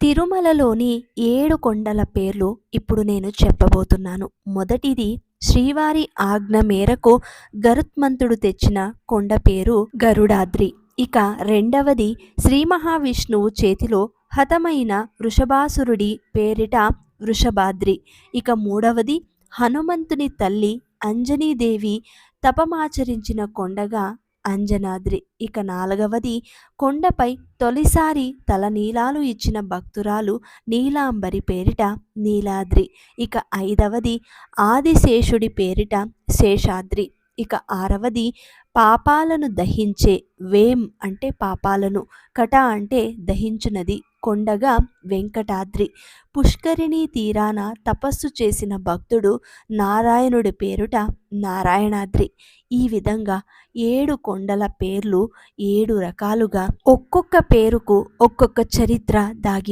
తిరుమలలోని 7 కొండల పేర్లు ఇప్పుడు నేను చెప్పబోతున్నాను. మొదటిది శ్రీవారి ఆజ్ఞ మేరకు గరుత్మంతుడు తెచ్చిన కొండ పేరు గరుడాద్రి. ఇక రెండవది శ్రీ మహావిష్ణువు చేతిలో హతమైన వృషభాసురుడి పేరిట వృషభాద్రి. ఇక మూడవది హనుమంతుని తల్లి అంజనీదేవి తపమాచరించిన కొండగా అంజనాద్రి. ఇక నాలుగవది కొండపై తొలిసారి తలనీలాలు ఇచ్చిన భక్తురాలు నీలాంబరి పేరిట నీలాద్రి. ఇక ఐదవది ఆదిశేషుడి పేరిట శేషాద్రి. ఇక ఆరవది పాపాలను దహించే వేం అంటే పాపాలను, కట అంటే దహించునది కొండగా వెంకటాద్రి. పుష్కరిణీ తీరాన తపస్సు చేసిన భక్తుడు నారాయణుడి పేరుట నారాయణాద్రి. ఈ విధంగా 7 కొండల పేర్లు 7 రకాలుగా ఒక్కొక్క పేరుకు ఒక్కొక్క చరిత్ర దాగి